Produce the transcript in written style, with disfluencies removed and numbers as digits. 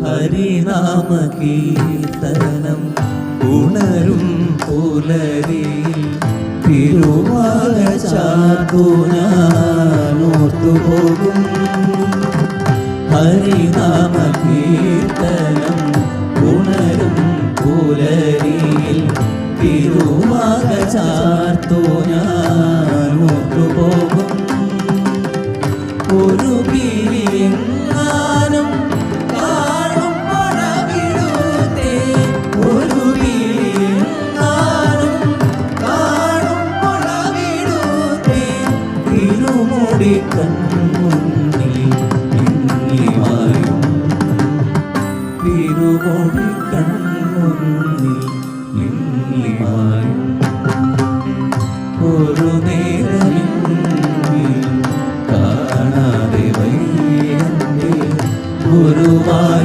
ഹരിനാമ കീർത്തനം ഉണരും പുലരിയിൽ തിരുവാല ചാർത്തു ഞാൻ ഓർത്തുപോകും. ഹരിനാമ കീർത്തനം ഉണരും പുലരിയിൽ തിരുവാല ചാർത്തു ഞാൻ ഓർത്തുപോകും. ഒരു പിരിയെങ്ങാനും കാണും പടവിടുത്തേ, ഒരു പിരിയെങ്ങാനും കാണും പടവിടുത്തേ, തിരുമുടി കൺമുന്നിൽ തിരുമുടി